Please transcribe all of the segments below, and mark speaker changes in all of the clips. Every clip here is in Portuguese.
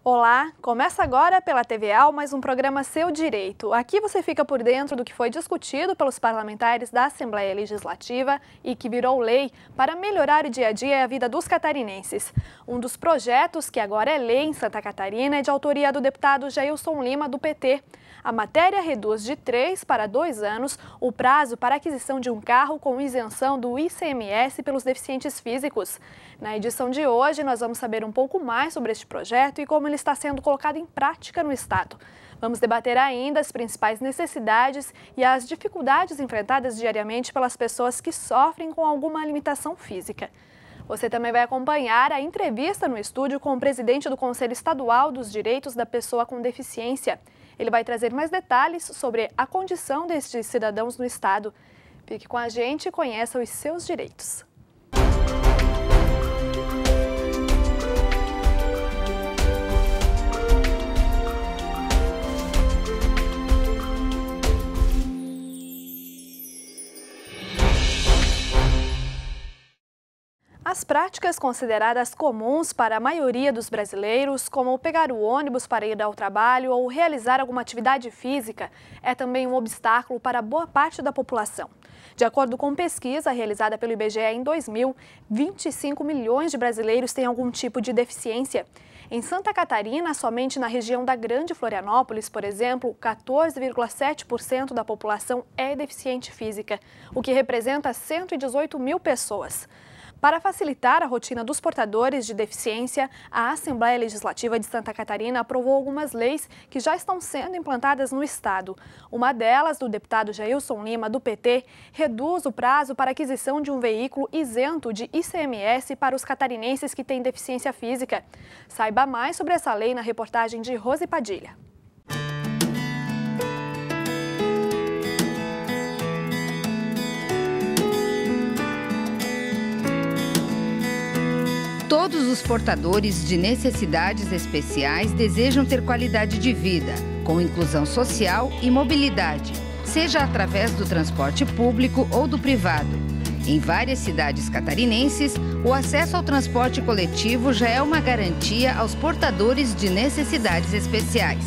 Speaker 1: Olá, começa agora pela TVA mais um programa Seu Direito. Aqui você fica por dentro do que foi discutido pelos parlamentares da Assembleia Legislativa e que virou lei para melhorar o dia a dia e a vida dos catarinenses. Um dos projetos que agora é lei em Santa Catarina é de autoria do deputado Jailson Lima, do PT. A matéria reduz de 3 para 2 anos o prazo para aquisição de um carro com isenção do ICMS pelos deficientes físicos. Na edição de hoje, nós vamos saber um pouco mais sobre este projeto e como ele está sendo colocado em prática no Estado. Vamos debater ainda as principais necessidades e as dificuldades enfrentadas diariamente pelas pessoas que sofrem com alguma limitação física. Você também vai acompanhar a entrevista no estúdio com o presidente do Conselho Estadual dos Direitos da Pessoa com Deficiência. Ele vai trazer mais detalhes sobre a condição destes cidadãos no Estado. Fique com a gente e conheça os seus direitos. As práticas consideradas comuns para a maioria dos brasileiros, como pegar o ônibus para ir ao trabalho ou realizar alguma atividade física, é também um obstáculo para boa parte da população. De acordo com pesquisa realizada pelo IBGE em 2000, 25 milhões de brasileiros têm algum tipo de deficiência. Em Santa Catarina, somente na região da Grande Florianópolis, por exemplo, 14,7% da população é deficiente física, o que representa 118 mil pessoas. Para facilitar a rotina dos portadores de deficiência, a Assembleia Legislativa de Santa Catarina aprovou algumas leis que já estão sendo implantadas no Estado. Uma delas, do deputado Jailson Lima, do PT, reduz o prazo para aquisição de um veículo isento de ICMS para os catarinenses que têm deficiência física. Saiba mais sobre essa lei na reportagem de Rose Padilha.
Speaker 2: Todos os portadores de necessidades especiais desejam ter qualidade de vida, com inclusão social e mobilidade, seja através do transporte público ou do privado. Em várias cidades catarinenses, o acesso ao transporte coletivo já é uma garantia aos portadores de necessidades especiais.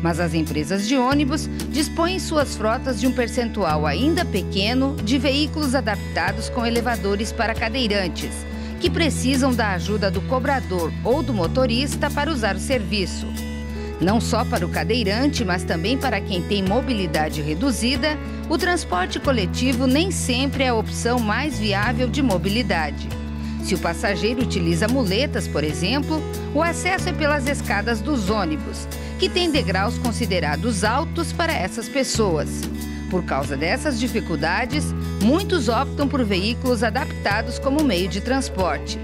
Speaker 2: Mas as empresas de ônibus dispõem em suas frotas de um percentual ainda pequeno de veículos adaptados com elevadores para cadeirantes, que precisam da ajuda do cobrador ou do motorista para usar o serviço. Não só para o cadeirante, mas também para quem tem mobilidade reduzida, o transporte coletivo nem sempre é a opção mais viável de mobilidade. Se o passageiro utiliza muletas, por exemplo, o acesso é pelas escadas dos ônibus, que têm degraus considerados altos para essas pessoas. Por causa dessas dificuldades, muitos optam por veículos adaptados como meio de transporte.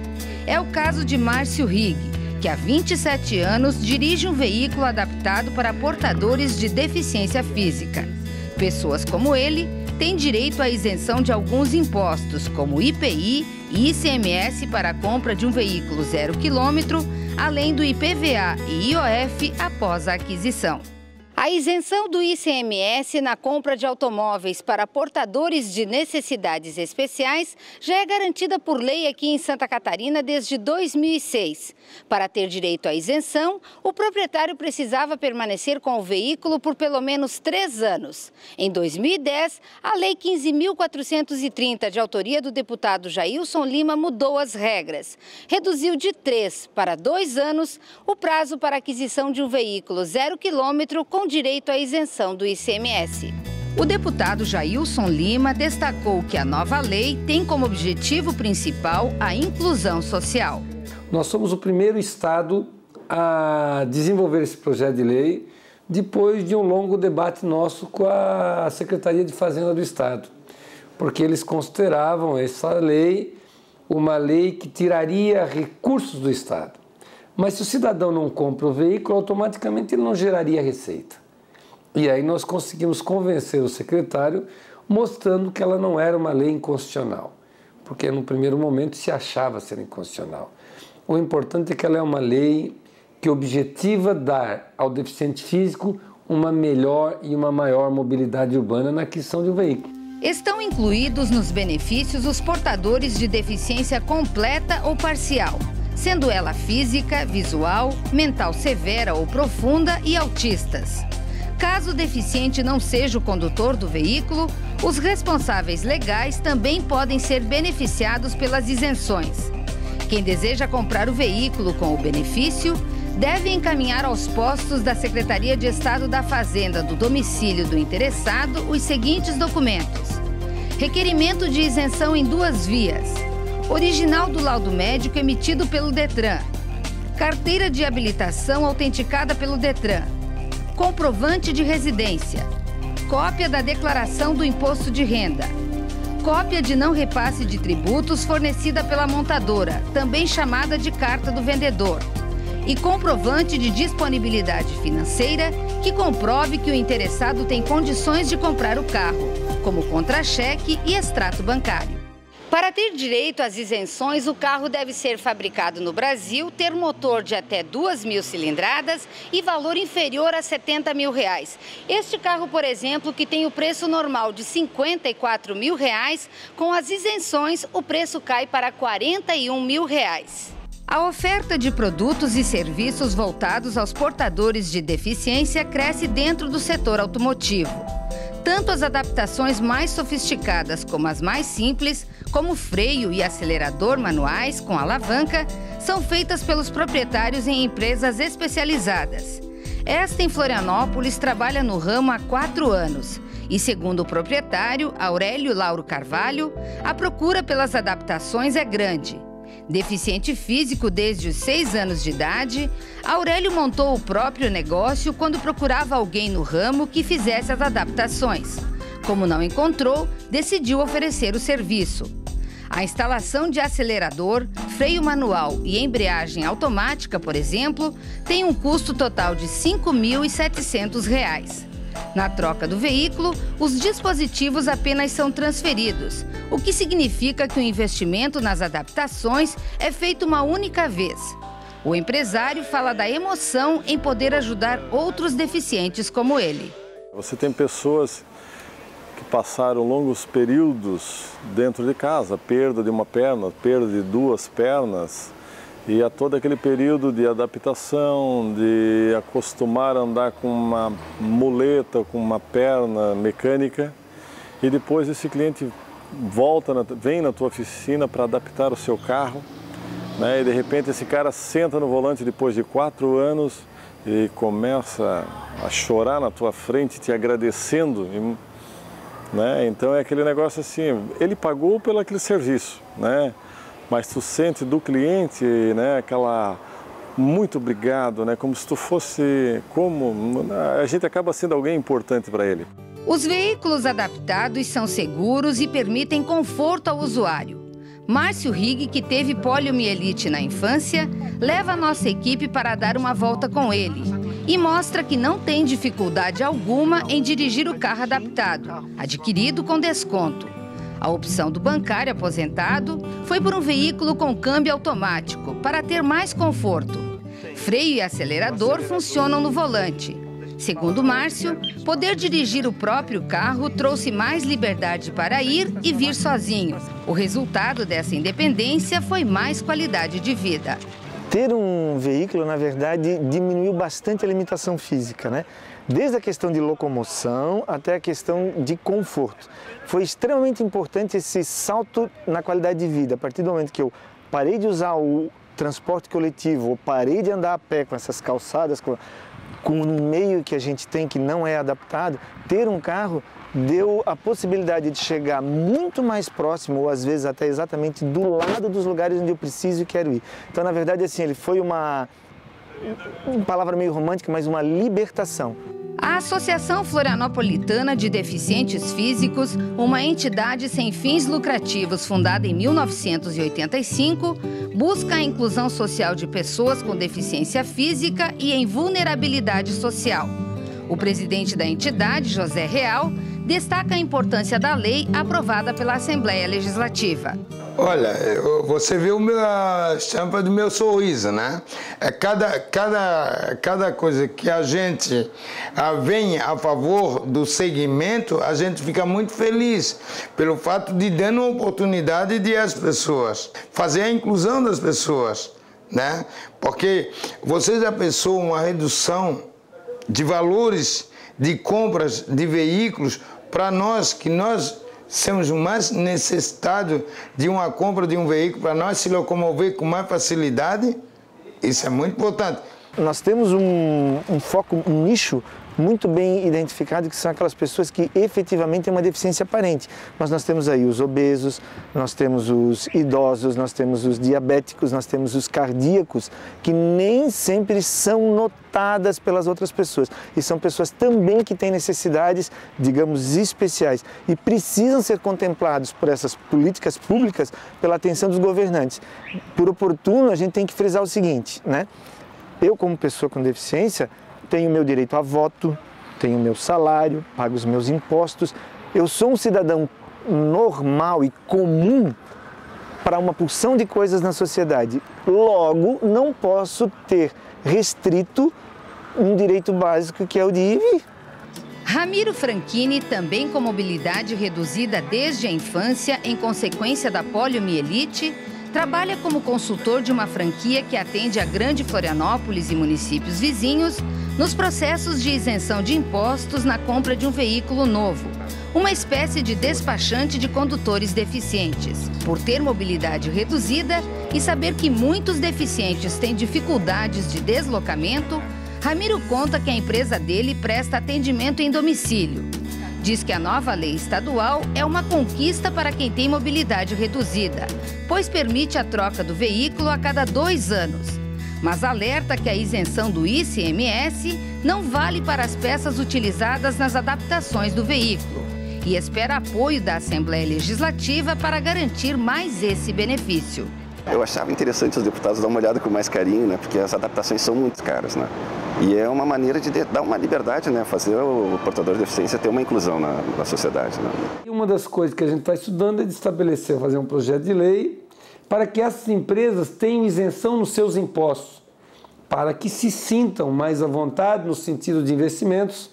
Speaker 2: É o caso de Márcio Rigg, que há 27 anos dirige um veículo adaptado para portadores de deficiência física. Pessoas como ele têm direito à isenção de alguns impostos, como IPI e ICMS para a compra de um veículo 0 km, além do IPVA e IOF após a aquisição. A isenção do ICMS na compra de automóveis para portadores de necessidades especiais já é garantida por lei aqui em Santa Catarina desde 2006. Para ter direito à isenção, o proprietário precisava permanecer com o veículo por pelo menos 3 anos. Em 2010, a Lei 15.430, de autoria do deputado Jailson Lima, mudou as regras. Reduziu de 3 para 2 anos o prazo para aquisição de um veículo 0 km com direito à isenção do ICMS. O deputado Jailson Lima destacou que a nova lei tem como objetivo principal a inclusão social.
Speaker 3: Nós somos o primeiro estado a desenvolver esse projeto de lei depois de um longo debate nosso com a Secretaria de Fazenda do Estado, porque eles consideravam essa lei uma lei que tiraria recursos do Estado. Mas se o cidadão não compra o veículo, automaticamente ele não geraria receita. E aí nós conseguimos convencer o secretário, mostrando que ela não era uma lei inconstitucional, porque no primeiro momento se achava ser inconstitucional. O importante é que ela é uma lei que objetiva dar ao deficiente físico uma melhor e uma maior mobilidade urbana na aquisição de um veículo.
Speaker 2: Estão incluídos nos benefícios os portadores de deficiência completa ou parcial, sendo ela física, visual, mental severa ou profunda e autistas. Caso o deficiente não seja o condutor do veículo, os responsáveis legais também podem ser beneficiados pelas isenções. Quem deseja comprar o veículo com o benefício deve encaminhar aos postos da Secretaria de Estado da Fazenda do domicílio do interessado os seguintes documentos: requerimento de isenção em 2 vias, original do laudo médico emitido pelo Detran, carteira de habilitação autenticada pelo Detran, comprovante de residência, cópia da declaração do imposto de renda, cópia de não repasse de tributos fornecida pela montadora, também chamada de carta do vendedor, e comprovante de disponibilidade financeira que comprove que o interessado tem condições de comprar o carro, como contra-cheque e extrato bancário. Para ter direito às isenções, o carro deve ser fabricado no Brasil, ter motor de até 2.000 cilindradas e valor inferior a R$70 mil. Este carro, por exemplo, que tem o preço normal de R$54 mil, com as isenções, o preço cai para R$41 mil. A oferta de produtos e serviços voltados aos portadores de deficiência cresce dentro do setor automotivo. Tanto as adaptações mais sofisticadas como as mais simples, como freio e acelerador manuais com alavanca, são feitas pelos proprietários em empresas especializadas. Esta, em Florianópolis, trabalha no ramo há 4 anos. E, segundo o proprietário, Aurélio Lauro Carvalho, a procura pelas adaptações é grande. Deficiente físico desde os 6 anos de idade, Aurélio montou o próprio negócio quando procurava alguém no ramo que fizesse as adaptações. Como não encontrou, decidiu oferecer o serviço. A instalação de acelerador, freio manual e embreagem automática, por exemplo, tem um custo total de R$ 5.700. Na troca do veículo, os dispositivos apenas são transferidos, o que significa que o investimento nas adaptações é feito uma única vez. O empresário fala da emoção em poder ajudar outros deficientes como ele.
Speaker 4: Você tem pessoas que passaram longos períodos dentro de casa, perda de uma perna, perda de 2 pernas, e a todo aquele período de adaptação, de acostumar a andar com uma muleta, com uma perna mecânica, e depois esse cliente vem na tua oficina para adaptar o seu carro, né? E de repente esse cara senta no volante depois de 4 anos e começa a chorar na tua frente, te agradecendo, né? Então é aquele negócio assim, ele pagou pelo aquele serviço, né? Mas tu sente do cliente, né, aquela muito obrigado, né, como se tu fosse, a gente acaba sendo alguém importante para ele.
Speaker 2: Os veículos adaptados são seguros e permitem conforto ao usuário. Márcio Rigg, que teve poliomielite na infância, leva a nossa equipe para dar uma volta com ele e mostra que não tem dificuldade alguma em dirigir o carro adaptado, adquirido com desconto. A opção do bancário aposentado foi por um veículo com câmbio automático, para ter mais conforto. Freio e acelerador funcionam no volante. Segundo Márcio, poder dirigir o próprio carro trouxe mais liberdade para ir e vir sozinho. O resultado dessa independência foi mais qualidade de vida.
Speaker 5: Ter um veículo, na verdade, diminuiu bastante a limitação física, né? Desde a questão de locomoção até a questão de conforto. Foi extremamente importante esse salto na qualidade de vida. A partir do momento que eu parei de usar o transporte coletivo, ou parei de andar a pé com essas calçadas, com o meio que a gente tem que não é adaptado, ter um carro deu a possibilidade de chegar muito mais próximo, ou às vezes até exatamente do lado dos lugares onde eu preciso e quero ir. Então, na verdade, assim, ele foi uma palavra meio romântica, mas uma libertação.
Speaker 2: A Associação Florianopolitana de Deficientes Físicos, uma entidade sem fins lucrativos fundada em 1985, busca a inclusão social de pessoas com deficiência física e em vulnerabilidade social. O presidente da entidade, José Real, destaca a importância da lei aprovada pela Assembleia Legislativa.
Speaker 6: Olha, você vê a estampa do meu sorriso, né? Cada coisa que a gente vem a favor do segmento, a gente fica muito feliz pelo fato de dando uma oportunidade de as pessoas, fazer a inclusão das pessoas, né? Porque você já pensou uma redução de valores de compras de veículos para nós, que nós somos mais necessitados de uma compra de um veículo para nós se locomover com mais facilidade? Isso é muito importante.
Speaker 5: Nós temos um foco, um nicho muito bem identificado, que são aquelas pessoas que efetivamente têm uma deficiência aparente. Mas nós temos aí os obesos, nós temos os idosos, nós temos os diabéticos, nós temos os cardíacos, que nem sempre são notadas pelas outras pessoas. E são pessoas também que têm necessidades, digamos, especiais e precisam ser contemplados por essas políticas públicas pela atenção dos governantes. Por oportuno, a gente tem que frisar o seguinte, né? Eu, como pessoa com deficiência, tenho meu direito a voto, tenho meu salário, pago os meus impostos. Eu sou um cidadão normal e comum para uma porção de coisas na sociedade. Logo, não posso ter restrito um direito básico que é o de ir e vir.
Speaker 2: Ramiro Franchini, também com mobilidade reduzida desde a infância em consequência da poliomielite, trabalha como consultor de uma franquia que atende a Grande Florianópolis e municípios vizinhos nos processos de isenção de impostos na compra de um veículo novo, uma espécie de despachante de condutores deficientes. Por ter mobilidade reduzida e saber que muitos deficientes têm dificuldades de deslocamento, Ramiro conta que a empresa dele presta atendimento em domicílio. Diz que a nova lei estadual é uma conquista para quem tem mobilidade reduzida, pois permite a troca do veículo a cada 2 anos. Mas alerta que a isenção do ICMS não vale para as peças utilizadas nas adaptações do veículo e espera apoio da Assembleia Legislativa para garantir mais esse benefício.
Speaker 7: Eu achava interessante os deputados dar uma olhada com mais carinho, né? Porque as adaptações são muito caras, né? E é uma maneira de dar uma liberdade, né? Fazer o portador de deficiência ter uma inclusão na sociedade, né?
Speaker 3: E uma das coisas que a gente está estudando é de estabelecer, fazer um projeto de lei para que essas empresas tenham isenção nos seus impostos, para que se sintam mais à vontade no sentido de investimentos,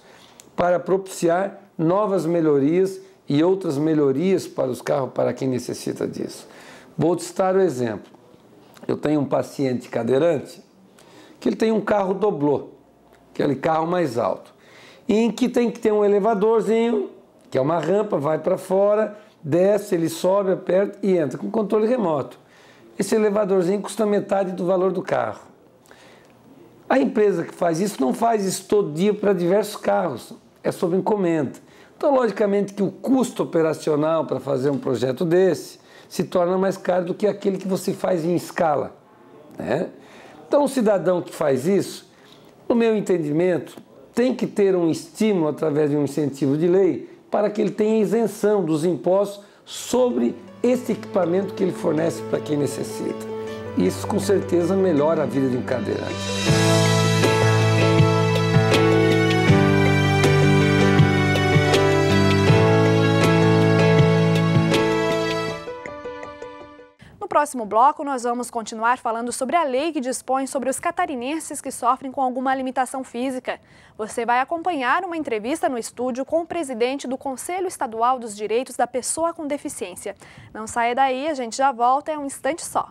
Speaker 3: para propiciar novas melhorias e outras melhorias para os carros, para quem necessita disso. Vou citar o exemplo. Eu tenho um paciente cadeirante que ele tem um carro doblô, aquele carro mais alto, em que tem que ter um elevadorzinho, que é uma rampa, vai para fora, desce, ele sobe, aperta e entra com controle remoto. Esse elevadorzinho custa metade do valor do carro. A empresa que faz isso não faz isso todo dia para diversos carros, é sob encomenda. Então, logicamente que o custo operacional para fazer um projeto desse se torna mais caro do que aquele que você faz em escala, né? Então, o cidadão que faz isso, no meu entendimento, tem que ter um estímulo através de um incentivo de lei para que ele tenha isenção dos impostos sobre esse equipamento que ele fornece para quem necessita. Isso, com certeza, melhora a vida de um cadeirante.
Speaker 1: No próximo bloco, nós vamos continuar falando sobre a lei que dispõe sobre os catarinenses que sofrem com alguma limitação física. Você vai acompanhar uma entrevista no estúdio com o presidente do Conselho Estadual dos Direitos da Pessoa com Deficiência. Não saia daí, a gente já volta em um instante só.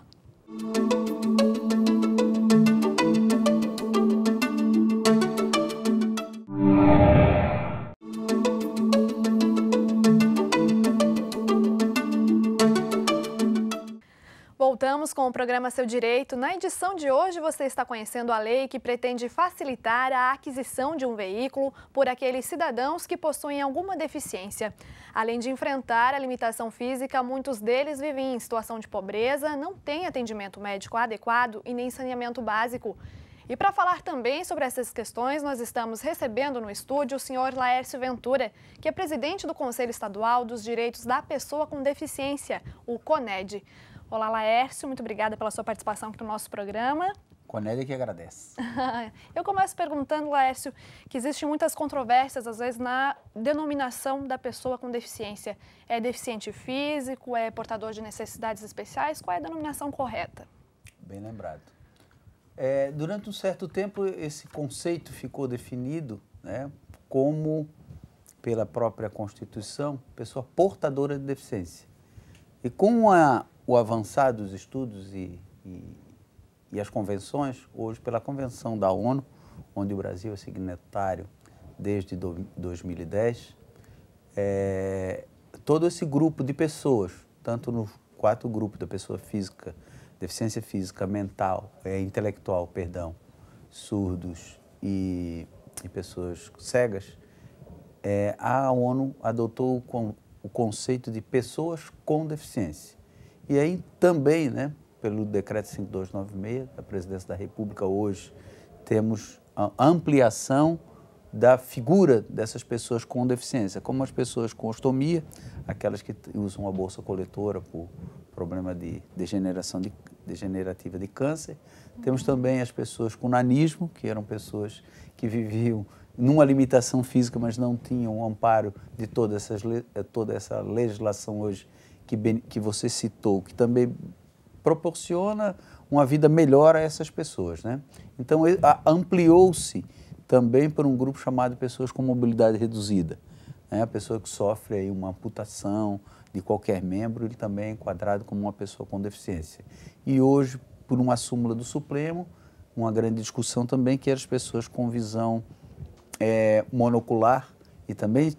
Speaker 1: Voltamos com o programa Seu Direito. Na edição de hoje, você está conhecendo a lei que pretende facilitar a aquisição de um veículo por aqueles cidadãos que possuem alguma deficiência. Além de enfrentar a limitação física, muitos deles vivem em situação de pobreza, não têm atendimento médico adequado e nem saneamento básico. E para falar também sobre essas questões, nós estamos recebendo no estúdio o senhor Laércio Ventura, que é presidente do Conselho Estadual dos Direitos da Pessoa com Deficiência, o CONED. Olá, Laércio, muito obrigada pela sua participação aqui no nosso programa.
Speaker 8: CONED que agradece.
Speaker 1: Eu começo perguntando, Laércio, que existem muitas controvérsias, às vezes, na denominação da pessoa com deficiência. É deficiente físico, é portador de necessidades especiais? Qual é a denominação correta?
Speaker 8: Bem lembrado. Durante um certo tempo, esse conceito ficou definido, né, como, pela própria Constituição, pessoa portadora de deficiência. E com o avançar dos estudos e e as convenções, hoje pela Convenção da ONU, onde o Brasil é signatário desde 2010, todo esse grupo de pessoas, tanto nos 4 grupos da pessoa física, deficiência física, mental, intelectual, perdão, surdos e pessoas cegas, a ONU adotou o conceito de pessoas com deficiência. E aí também, né, pelo decreto 5296 da Presidência da República, hoje temos a ampliação da figura dessas pessoas com deficiência, como as pessoas com ostomia, aquelas que usam a bolsa coletora por problema de degenerativa de câncer. Temos também as pessoas com nanismo, que eram pessoas que viviam numa limitação física, mas não tinham o amparo de toda essa legislação hoje que você citou, que também proporciona uma vida melhor a essas pessoas, né? Então, ampliou-se também por um grupo chamado pessoas com mobilidade reduzida, né? A pessoa que sofre aí uma amputação de qualquer membro, ele também é enquadrado como uma pessoa com deficiência. E hoje, por uma súmula do Supremo, uma grande discussão também, que é as pessoas com visão monocular, e também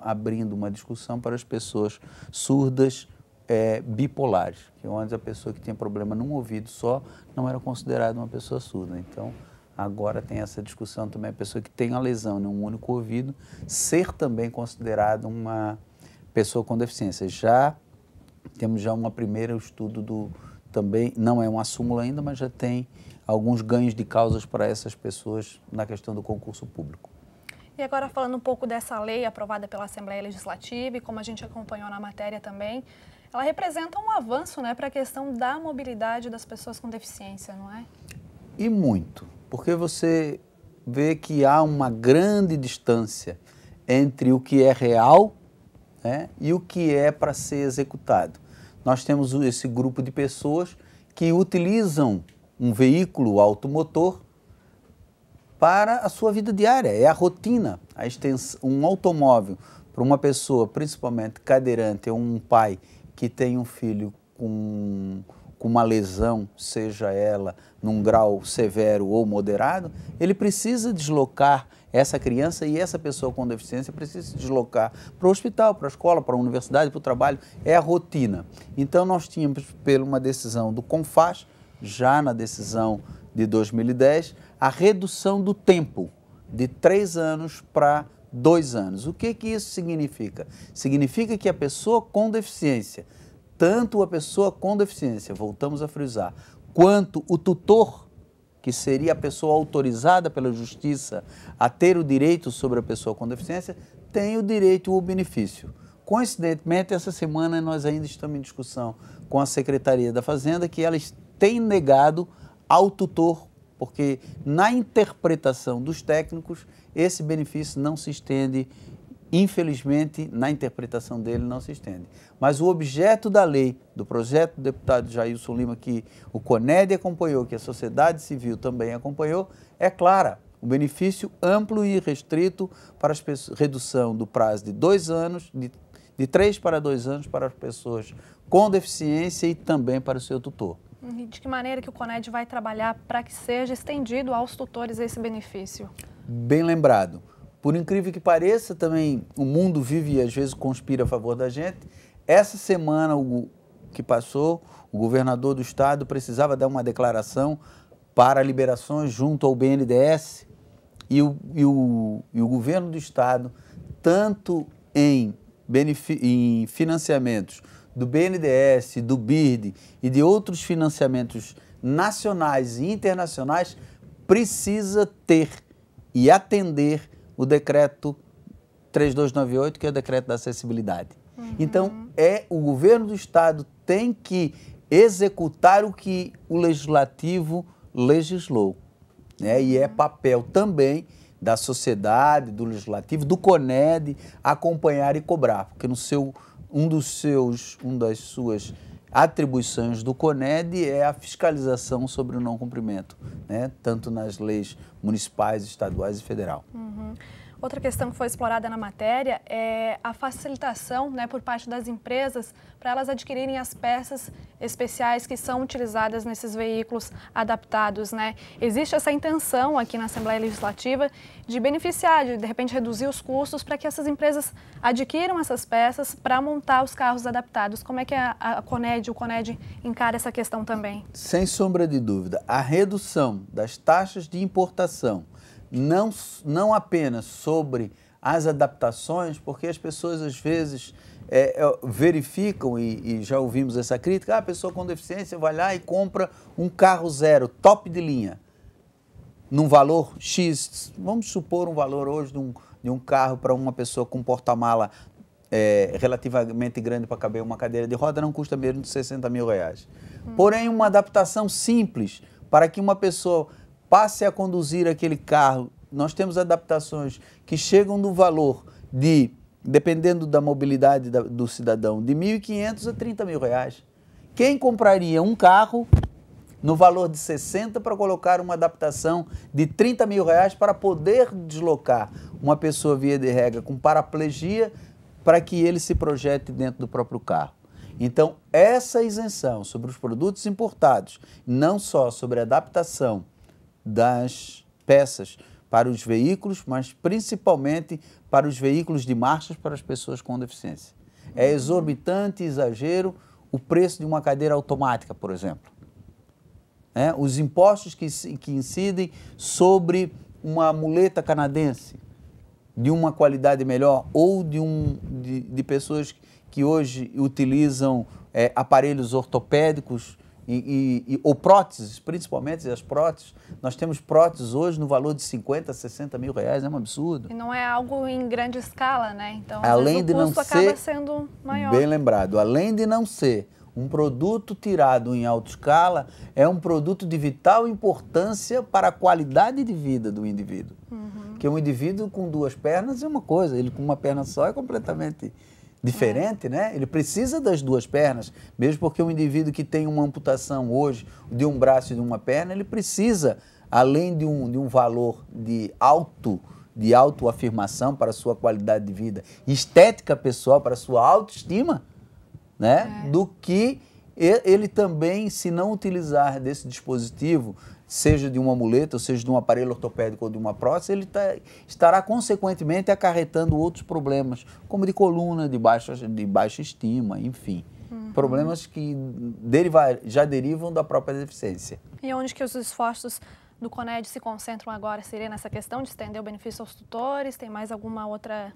Speaker 8: abrindo uma discussão para as pessoas surdas bipolares, que é onde a pessoa que tinha problema num ouvido só não era considerada uma pessoa surda. Então, agora tem essa discussão também, a pessoa que tem uma lesão em um único ouvido, ser também considerada uma pessoa com deficiência. Temos um primeiro estudo também, não é uma súmula ainda, mas já tem alguns ganhos de causas para essas pessoas na questão do concurso público.
Speaker 1: E agora falando um pouco dessa lei aprovada pela Assembleia Legislativa, e como a gente acompanhou na matéria também, ela representa um avanço, né, para a questão da mobilidade das pessoas com deficiência, não é?
Speaker 8: E muito, porque você vê que há uma grande distância entre o que é real, né, e o que é para ser executado. Nós temos esse grupo de pessoas que utilizam um veículo automotor para a sua vida diária, é a rotina, a extensão. Um automóvel para uma pessoa, principalmente cadeirante, ou um pai que tem um filho com uma lesão, seja ela num grau severo ou moderado, ele precisa deslocar essa criança, e essa pessoa com deficiência precisa se deslocar para o hospital, para a escola, para a universidade, para o trabalho, é a rotina. Então nós tínhamos, por uma decisão do CONFAS, já na decisão de 2010, a redução do tempo de 3 anos para 2 anos. O que isso significa? Significa que a pessoa com deficiência, tanto a pessoa com deficiência, voltamos a frisar, quanto o tutor, que seria a pessoa autorizada pela Justiça a ter o direito sobre a pessoa com deficiência, tem o direito ou benefício. Coincidentemente, essa semana nós ainda estamos em discussão com a Secretaria da Fazenda, que elas têm negado ao tutor, porque na interpretação dos técnicos, esse benefício não se estende, infelizmente, na interpretação dele não se estende. Mas o objeto da lei, do projeto do deputado Jailson Lima, que o CONED acompanhou, que a sociedade civil também acompanhou, é clara. Um benefício amplo e restrito para as pessoas, redução do prazo de 2 anos, de 3 para 2 anos para as pessoas com deficiência e também para o seu tutor.
Speaker 1: E de que maneira que o CONED vai trabalhar para que seja estendido aos tutores esse benefício? Bem
Speaker 8: lembrado. Por incrível que pareça, também o mundo vive e às vezes conspira a favor da gente. Essa semana que passou, o governador do estado precisava dar uma declaração para liberações junto ao BNDES, e o governo do estado, tanto em financiamentos do BNDES, do BIRD e de outros financiamentos nacionais e internacionais, precisa ter e atender o decreto 3298, que é o decreto da acessibilidade. Então, o governo do estado tem que executar o que o legislativo legislou, né? E é papel também da sociedade, do legislativo, do CONED, acompanhar e cobrar, porque uma das suas atribuições do CONED é a fiscalização sobre o não cumprimento, né? Tanto nas leis municipais, estaduais e federal.
Speaker 1: Outra questão que foi explorada na matéria é a facilitação, né, por parte das empresas para elas adquirirem as peças especiais que são utilizadas nesses veículos adaptados, né? Existe essa intenção aqui na Assembleia Legislativa de beneficiar, de repente reduzir os custos para que essas empresas adquiram essas peças para montar os carros adaptados. Como é que a Coned, o Coned encara essa questão também?
Speaker 8: Sem sombra de dúvida, a redução das taxas de importação não apenas sobre as adaptações, porque as pessoas às vezes verificam, e já ouvimos essa crítica, a pessoa com deficiência vai lá e compra um carro zero, top de linha, num valor X, vamos supor um valor hoje de um carro para uma pessoa com porta-mala relativamente grande para caber uma cadeira de roda, não custa menos de 60 mil reais. Porém, uma adaptação simples para que uma pessoa passe a conduzir aquele carro. Nós temos adaptações que chegam no valor de, dependendo da mobilidade do cidadão, de 1.500 a 30 mil reais. Quem compraria um carro no valor de 60 para colocar uma adaptação de 30 mil reais para poder deslocar uma pessoa via de regra com paraplegia para que ele se projete dentro do próprio carro? Então, essa isenção sobre os produtos importados, não só sobre a adaptação das peças para os veículos, mas principalmente para os veículos de marchas para as pessoas com deficiência. É exorbitante, exagero, o preço de uma cadeira automática, por exemplo. Os impostos que incidem sobre uma muleta canadense de uma qualidade melhor ou de pessoas que hoje utilizam aparelhos ortopédicos ou próteses, principalmente as próteses. Nós temos próteses hoje no valor de 50, 60 mil reais, é um absurdo.
Speaker 1: E não é algo em grande escala, né? Então,
Speaker 8: além de
Speaker 1: o custo acaba sendo maior.
Speaker 8: Bem lembrado, além de não ser um produto tirado em alta escala, é um produto de vital importância para a qualidade de vida do indivíduo. Porque um indivíduo com duas pernas é uma coisa, ele com uma perna só é completamente diferente, né? Ele precisa das duas pernas, mesmo porque um indivíduo que tem uma amputação hoje de um braço e de uma perna, ele precisa, além de um valor de autoafirmação para a sua qualidade de vida, estética pessoal para a sua autoestima, né? Do que ele também, se não utilizar desse dispositivo, seja de uma muleta, ou seja de um aparelho ortopédico ou de uma prótese, ele estará consequentemente acarretando outros problemas, como de coluna, de baixa estima, enfim. Problemas que já derivam da própria deficiência.
Speaker 1: E onde que os esforços do Coned se concentram agora? Seria nessa questão de estender o benefício aos tutores? Tem mais alguma outra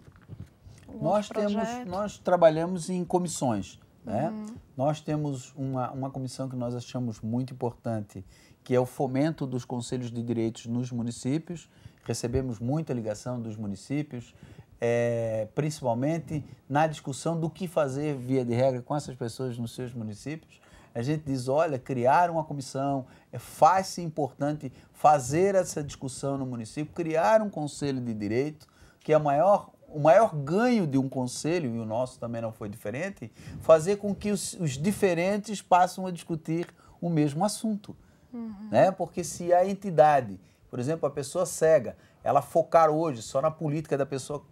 Speaker 8: Nós trabalhamos em comissões, né? Nós temos uma comissão que nós achamos muito importante, que é o fomento dos conselhos de direitos nos municípios. Recebemos muita ligação dos municípios, principalmente na discussão do que fazer, via de regra, com essas pessoas nos seus municípios. A gente diz, olha, criar uma comissão, faz-se importante fazer essa discussão no município, criar um conselho de direito, que é o maior ganho de um conselho, e o nosso também não foi diferente, fazer com que os diferentes passem a discutir o mesmo assunto. Né? Porque se a entidade, por exemplo, a pessoa cega, ela focar hoje só na política da pessoa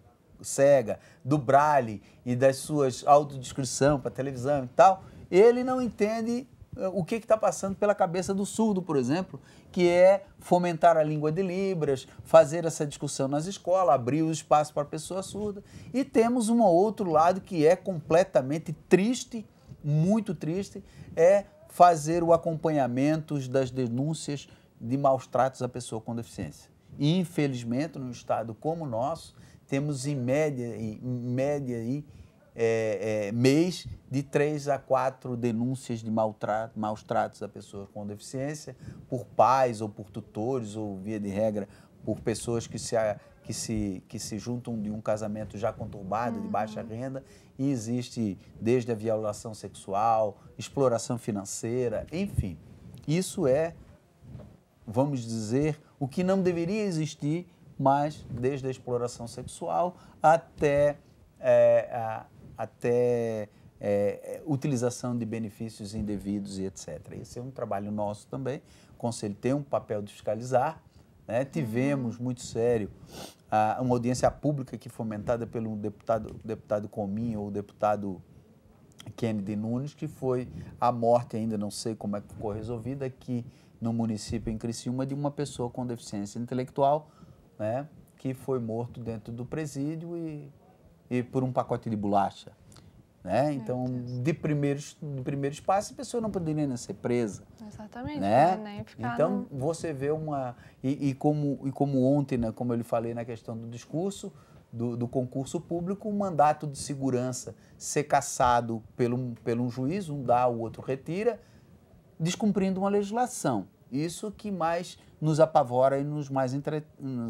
Speaker 8: cega, do Braille e das suas autodescrição para televisão e tal, ele não entende o que está passando pela cabeça do surdo, por exemplo, que é fomentar a língua de Libras, fazer essa discussão nas escolas, abrir o espaço para a pessoa surda. E temos um outro lado que é completamente triste, muito triste, é fazer o acompanhamento das denúncias de maus tratos à pessoa com deficiência. E, infelizmente, num estado como o nosso, temos em média mês de 3 a 4 denúncias de maus tratos a pessoas com deficiência por pais ou por tutores ou, via de regra, por pessoas que se juntam de um casamento já conturbado, de baixa renda, e existe desde a violação sexual, exploração financeira, enfim. Isso é, vamos dizer, o que não deveria existir, mas desde a exploração sexual até utilização de benefícios indevidos e etc. Esse é um trabalho nosso também. O Conselho tem um papel de fiscalizar, né? Tivemos, muito sério, uma audiência pública aqui fomentada pelo deputado Cominho ou deputado Kennedy Nunes, que foi a morte, ainda não sei como é que ficou resolvida, aqui no município em Criciúma, de uma pessoa com deficiência intelectual, né, que foi morto dentro do presídio e por um pacote de bolacha. Né? Então, de primeiro espaço, a pessoa não poderia nem ser presa.
Speaker 1: Exatamente.
Speaker 8: Né?
Speaker 1: Nem ficar
Speaker 8: então, você vê uma... E como ontem, né, como eu lhe falei na questão do discurso, do concurso público, um mandato de segurança ser cassado pelo juiz, um dá, o outro retira, descumprindo uma legislação. Isso que mais nos apavora e nos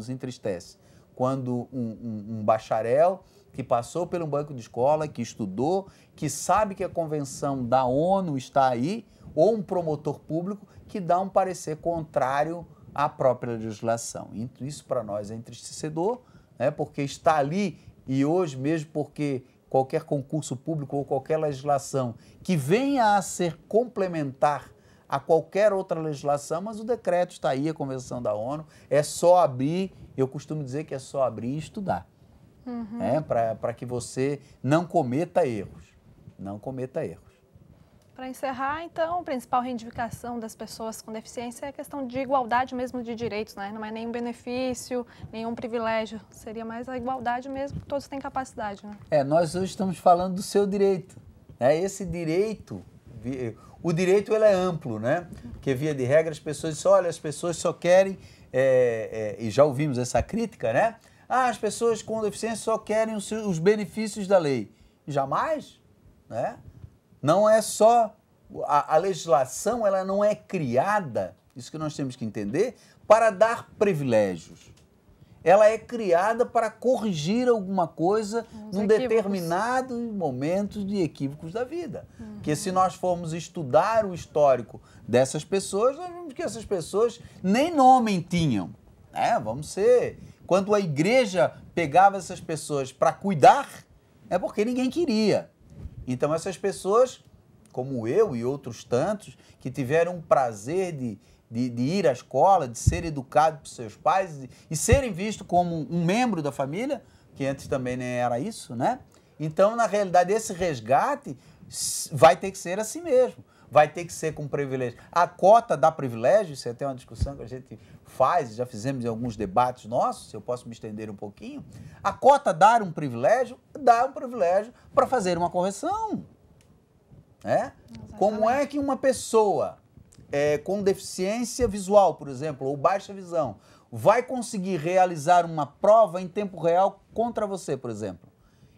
Speaker 8: entristece. Quando um bacharel que passou pelo banco de escola, que estudou, que sabe que a convenção da ONU está aí, ou um promotor público que dá um parecer contrário à própria legislação. Isso para nós é entristecedor, né, porque está ali, e hoje mesmo porque qualquer concurso público ou qualquer legislação que venha a ser complementar a qualquer outra legislação, mas o decreto está aí, a Convenção da ONU, é só abrir, eu costumo dizer que é só abrir e estudar, para que você não cometa erros,
Speaker 1: Para encerrar, então, a principal reivindicação das pessoas com deficiência é a questão de igualdade mesmo de direitos, né? Não é nenhum benefício, nenhum privilégio, seria mais a igualdade mesmo, que todos têm capacidade, né?
Speaker 8: Nós hoje estamos falando do seu direito, né? Esse direito... O direito ele é amplo, né? Porque, via de regra, as pessoas dizem, olha, as pessoas só querem, e já ouvimos essa crítica, né? As pessoas com deficiência só querem os benefícios da lei. Jamais, né? Não é só... A legislação, ela não é criada, isso que nós temos que entender, para dar privilégios. Ela é criada para corrigir alguma coisa num determinado momento de equívocos da vida. Porque se nós formos estudar o histórico dessas pessoas, nós vemos que essas pessoas nem nome tinham. Né? Vamos ser... Quando a igreja pegava essas pessoas para cuidar, é porque ninguém queria. Então essas pessoas, como eu e outros tantos, que tiveram o prazer de ir à escola, de ser educado por seus pais e serem vistos como um membro da família, que antes também nem era isso, né? Então, na realidade, esse resgate vai ter que ser assim mesmo. Vai ter que ser com privilégio. A cota dá privilégio, isso é até uma discussão que a gente faz, já fizemos em alguns debates nossos, se eu posso me estender um pouquinho. A cota dá um privilégio para fazer uma correção. Né? Como é que uma pessoa... com deficiência visual, por exemplo, ou baixa visão, vai conseguir realizar uma prova em tempo real contra você, por exemplo,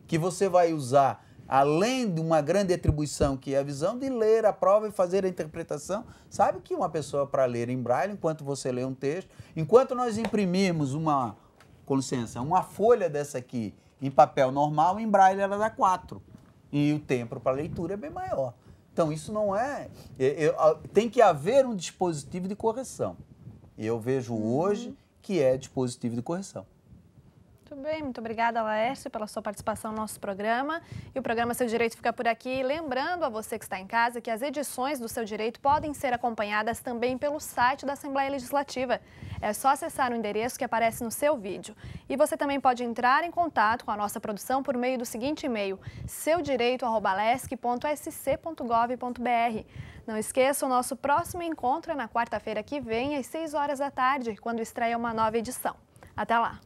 Speaker 8: que você vai usar, além de uma grande atribuição que é a visão, de ler a prova e fazer a interpretação. Sabe que uma pessoa, para ler em braille, enquanto você lê um texto, enquanto nós imprimirmos uma folha dessa aqui em papel normal, em braille ela dá 4, e o tempo para leitura é bem maior. Então, isso não é... Tem que haver um dispositivo de correção. E eu vejo hoje que é dispositivo de correção.
Speaker 1: Muito bem, muito obrigada, Laércio, pela sua participação no nosso programa. E o programa Seu Direito fica por aqui. Lembrando a você que está em casa que as edições do Seu Direito podem ser acompanhadas também pelo site da Assembleia Legislativa. É só acessar o endereço que aparece no seu vídeo. E você também pode entrar em contato com a nossa produção por meio do seguinte e-mail, seudireito@lesc.sc.gov.br. Não esqueça, o nosso próximo encontro é na quarta-feira que vem, às 6 horas da tarde, quando estreia uma nova edição. Até lá!